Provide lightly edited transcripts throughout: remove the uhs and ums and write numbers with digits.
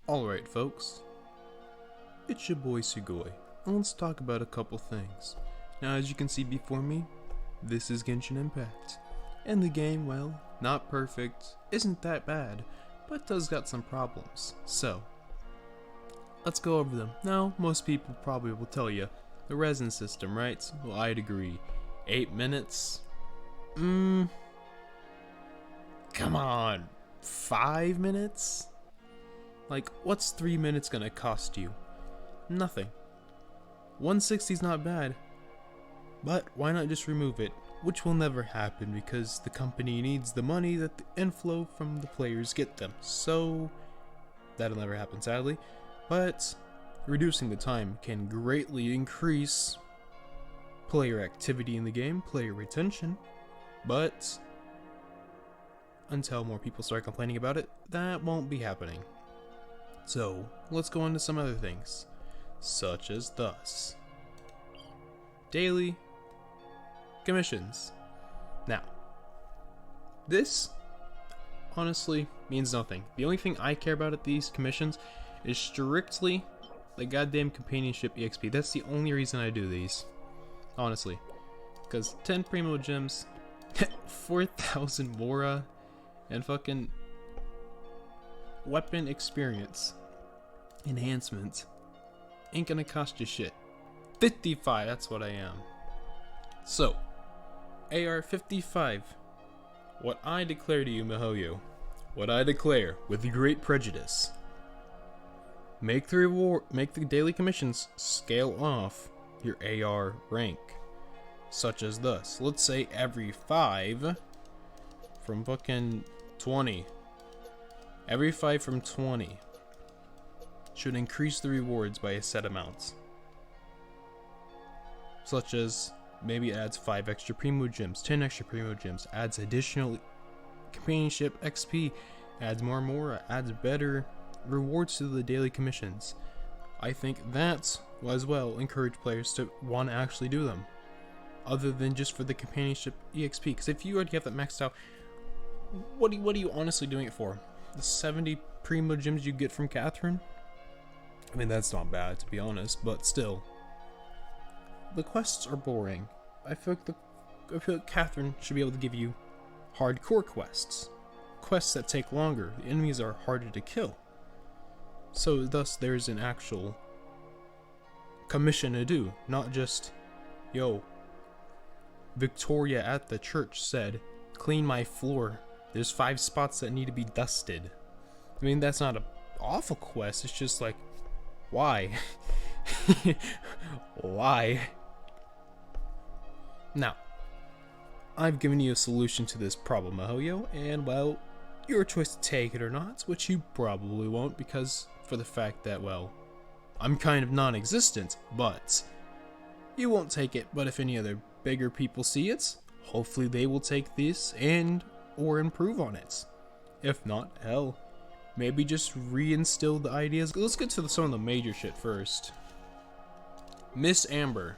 Alright folks, it's your boy Sugoi, and let's talk about a couple things. Now as you can see before me, this is Genshin Impact, and the game, well, not perfect, isn't that bad, but does got some problems, so let's go over them. Now, most people probably will tell you, the Resin System, right? Well, I'd agree. 8 minutes? Come on, 5 minutes? Like, what's 3 minutes gonna cost you? Nothing. 160's not bad, but why not just remove it? Which will never happen because the company needs the money that the inflow from the players get them. So, that'll never happen sadly. But, reducing the time can greatly increase player activity in the game, player retention, but until more people start complaining about it, that won't be happening. So, let's go into some other things, such as thus. Daily commissions. Now, this honestly means nothing. The only thing I care about at these commissions is strictly the goddamn companionship EXP. That's the only reason I do these, honestly. Because 10 primo gems, 4,000 Mora, and fucking weapon experience enhancement ain't gonna cost you shit. 55, that's what I am. So, AR 55. What I declare to you, Mihoyo, what I declare with great prejudice. Make the daily commissions scale off your AR rank. Such as thus. Let's say every 5 from fucking 20. Every 5 from 20 should increase the rewards by a set amount. Such as maybe it adds 5 extra primo gems, 10 extra primo gems, adds additional companionship XP, adds more Mora, adds better rewards to the daily commissions. I think that will as well encourage players to want to actually do them, other than just for the companionship EXP. Because if you already have that maxed out, what are you honestly doing it for? The 70 primo gems you get from Catherine? I mean, that's not bad to be honest, but still, the quests are boring. I feel like Catherine should be able to give you hardcore quests that take longer. The enemies are harder to kill. So thus there's an actual commission to do, not just, yo, Victoria at the church said, clean my floor. There's 5 spots that need to be dusted. I mean, that's not an awful quest, it's just like, why? Why? Now, I've given you a solution to this problem, Mihoyo, and well, your choice to take it or not, which you probably won't because for the fact that, well, I'm kind of non-existent, but you won't take it. But if any other bigger people see it, hopefully they will take this and or improve on it. If not, hell, maybe just reinstill the ideas. Let's get to some of the major shit first. Miss Amber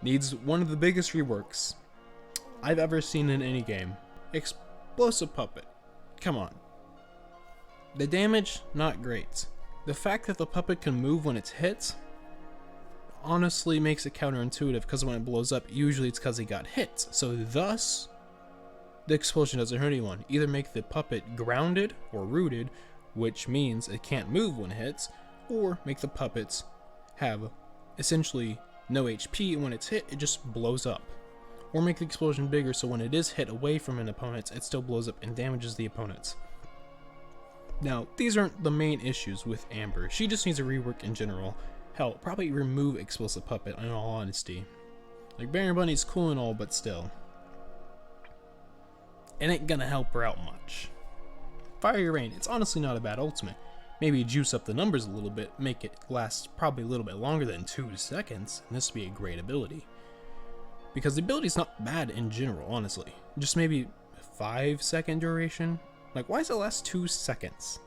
needs one of the biggest reworks I've ever seen in any game. Explosive puppet. Come on. The damage, not great. The fact that the puppet can move when it's hit honestly makes it counterintuitive, because when it blows up, usually it's because he got hit. So thus, the explosion doesn't hurt anyone. Either make the puppet grounded or rooted, which means it can't move when it hits, or make the puppets have essentially no HP, and when it's hit, it just blows up. Or make the explosion bigger so when it is hit away from an opponent, it still blows up and damages the opponents. Now, these aren't the main issues with Amber. She just needs a rework in general. Hell, probably remove Explosive Puppet, in all honesty. Like, Baron Bunny's cool and all, but still, it ain't gonna help her out much. Fiery Rain, it's honestly not a bad ultimate. Maybe juice up the numbers a little bit, make it last probably a little bit longer than 2 seconds, and this would be a great ability. Because the ability's not bad in general, honestly. Just maybe 5-second duration. Like, why does it last 2 seconds?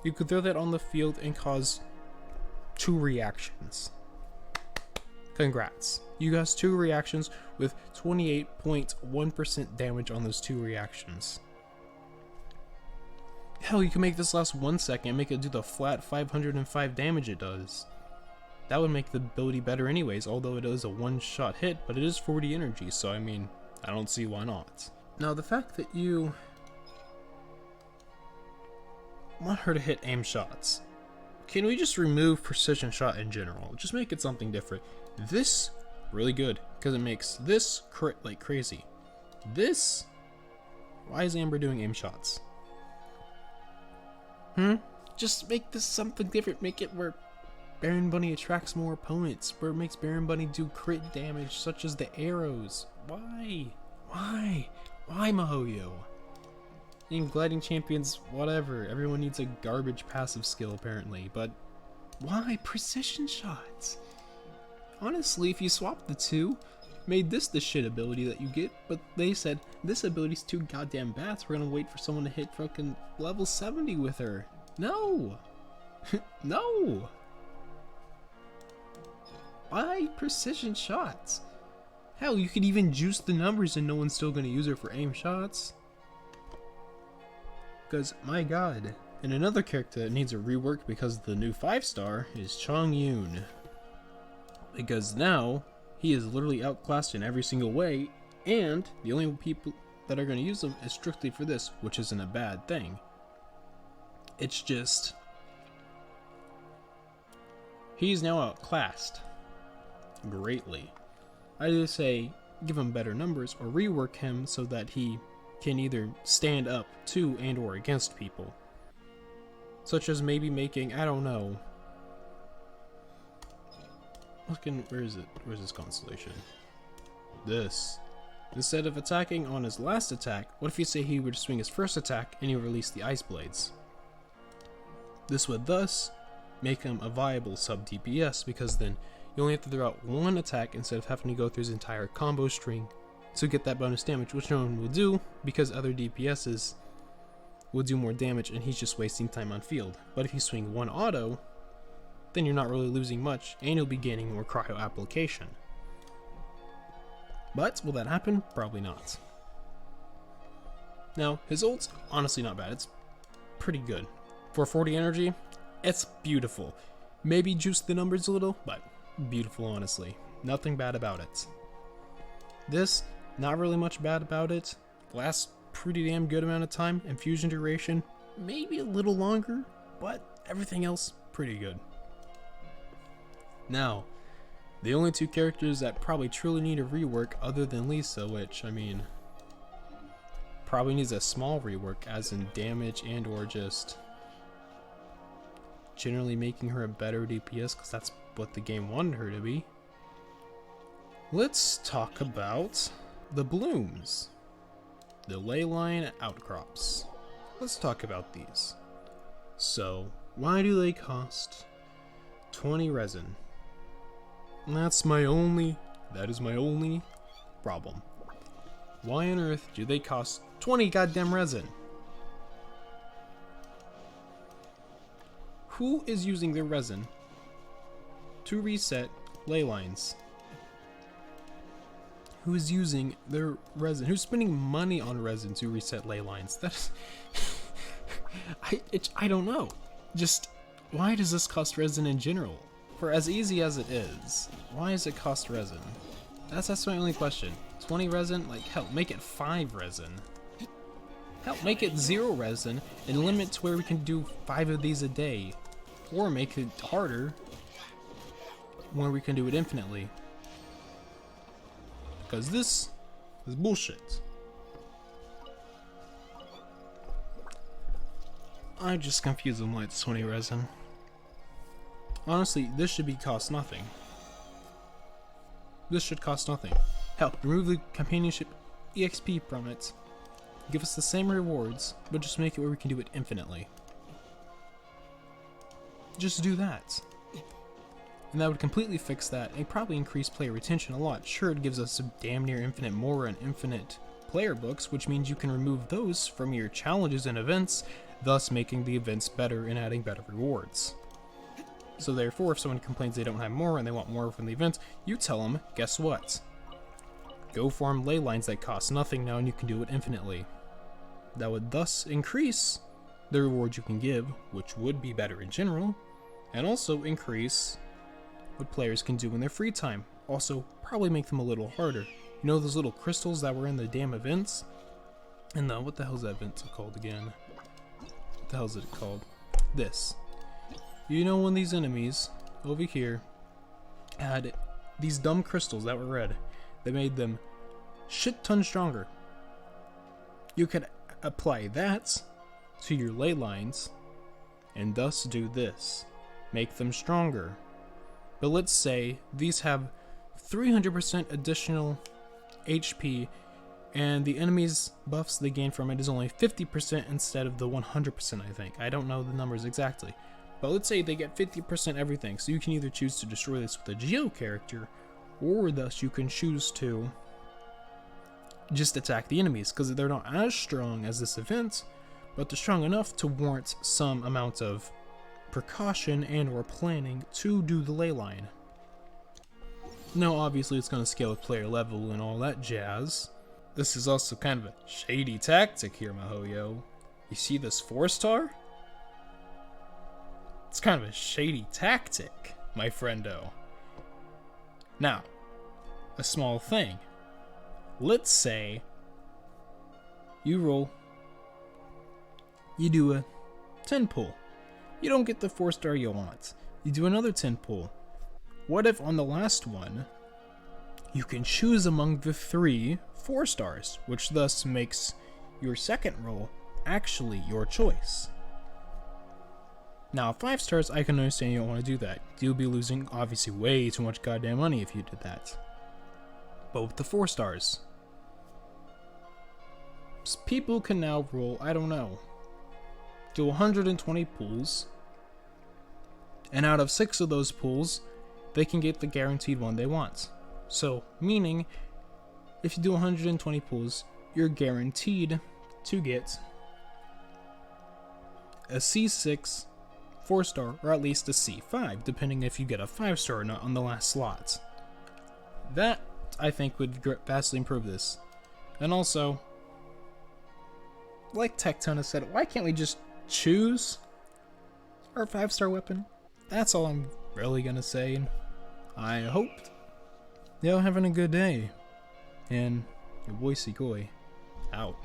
You could throw that on the field and cause 2 reactions. Congrats. You got 2 reactions with 28.1% damage on those 2 reactions. Hell, you can make this last 1 second and make it do the flat 505 damage it does. That would make the ability better anyways, although it is a one-shot hit, but it is 40 energy, so I mean, I don't see why not. Now, the fact that you want her to hit aim shots, can we just remove precision shot in general? Just make it something different. This, really good, because it makes this crit like crazy. This, why is Amber doing aim shots? Just make this something different. Make it where Baron Bunny attracts more opponents, where it makes Baron Bunny do crit damage, such as the arrows. Why? Why? Why, Mahoyo? In gliding champions, whatever. Everyone needs a garbage passive skill, apparently. But why precision shots? Honestly, if you swap the two, made this the shit ability that you get, but they said, this ability's too goddamn bad, so we're gonna wait for someone to hit fucking level 70 with her. No! No! Why precision shots? Hell, you could even juice the numbers and no one's still gonna use her for aim shots. Because, my god. And another character that needs a rework because of the new 5-star is Chong-Yoon. Because now, he is literally outclassed in every single way, and the only people that are going to use him is strictly for this, which isn't a bad thing. It's just, he's now outclassed greatly. I either say give him better numbers or rework him so that he can either stand up to and or against people. Such as maybe making, I don't know, where is it? Where's this constellation? This. Instead of attacking on his last attack, what if you say he would swing his first attack and he would release the ice blades? This would thus make him a viable sub DPS, because then you only have to throw out one attack instead of having to go through his entire combo string to get that bonus damage, which no one will do because other DPSs will do more damage and he's just wasting time on field. But if you swing one auto, then you're not really losing much, and you'll be gaining more cryo application. But, will that happen? Probably not. Now, his ult's honestly not bad. It's pretty good. For 40 energy, it's beautiful. Maybe juice the numbers a little, but beautiful, honestly. Nothing bad about it. This, not really much bad about it. Lasts pretty damn good amount of time. Infusion duration, maybe a little longer, but everything else, pretty good. Now, the only two characters that probably truly need a rework other than Lisa, which, I mean, probably needs a small rework as in damage and or just generally making her a better DPS, because that's what the game wanted her to be. Let's talk about the blooms. The leyline outcrops. Let's talk about these. So, why do they cost 20 resin? That is my only problem. Why on earth do they cost 20 goddamn resin? Who is using their resin to reset ley lines? Who is using their resin? Who's spending money on resin to reset ley lines? That's I don't know. Just why does this cost resin in general? For as easy as it is, why does it cost resin? That's my only question. 20 resin? Like, hell, make it 5 resin. Hell, make it 0 resin and limit to where we can do 5 of these a day. Or make it harder where we can do it infinitely. Because this is bullshit. I just confuse them why it's 20 resin. Honestly, this should be cost nothing. This should cost nothing. Hell, remove the companionship EXP from it. Give us the same rewards, but just make it where we can do it infinitely. Just do that. And that would completely fix that and probably increase player retention a lot. Sure, it gives us a damn near infinite Mora and infinite player books, which means you can remove those from your challenges and events, thus making the events better and adding better rewards. So therefore, if someone complains they don't have more and they want more from the event, you tell them, guess what? Go farm ley lines that cost nothing now and you can do it infinitely. That would thus increase the reward you can give, which would be better in general, and also increase what players can do in their free time. Also, probably make them a little harder. You know those little crystals that were in the damn events? And what the hell is that event called again? What the hell is it called? This. You know when these enemies over here had these dumb crystals that were red, that made them shit ton stronger. You could apply that to your ley lines and thus do this. Make them stronger. But let's say these have 300% additional HP and the enemy's buffs they gain from it is only 50% instead of the 100%, I think. I don't know the numbers exactly. But let's say they get 50% everything, so you can either choose to destroy this with a Geo character, or thus you can choose to just attack the enemies, because they're not as strong as this event, but they're strong enough to warrant some amount of precaution and or planning to do the ley line. Now obviously it's going to scale with player level and all that jazz. This is also kind of a shady tactic here, Mahoyo. You see this 4-star? It's kind of a shady tactic, my friendo. Now, a small thing. Let's say you do a 10 pull. You don't get the 4-star you want. You do another 10 pull. What if on the last one, you can choose among the 3 4-stars, which thus makes your second roll actually your choice. Now, 5 stars, I can understand you don't want to do that. You'll be losing, obviously, way too much goddamn money if you did that. But with the 4 stars, people can now roll, I don't know, do 120 pulls, and out of 6 of those pulls, they can get the guaranteed one they want. So, meaning, if you do 120 pulls, you're guaranteed to get a C6 4-star, or at least a C5, depending if you get a 5-star or not on the last slot. That, I think, would vastly improve this. And also, like Tectona said, why can't we just choose our 5-star weapon? That's all I'm really gonna say. I hope y'all having a good day. And your boy Segoy, out.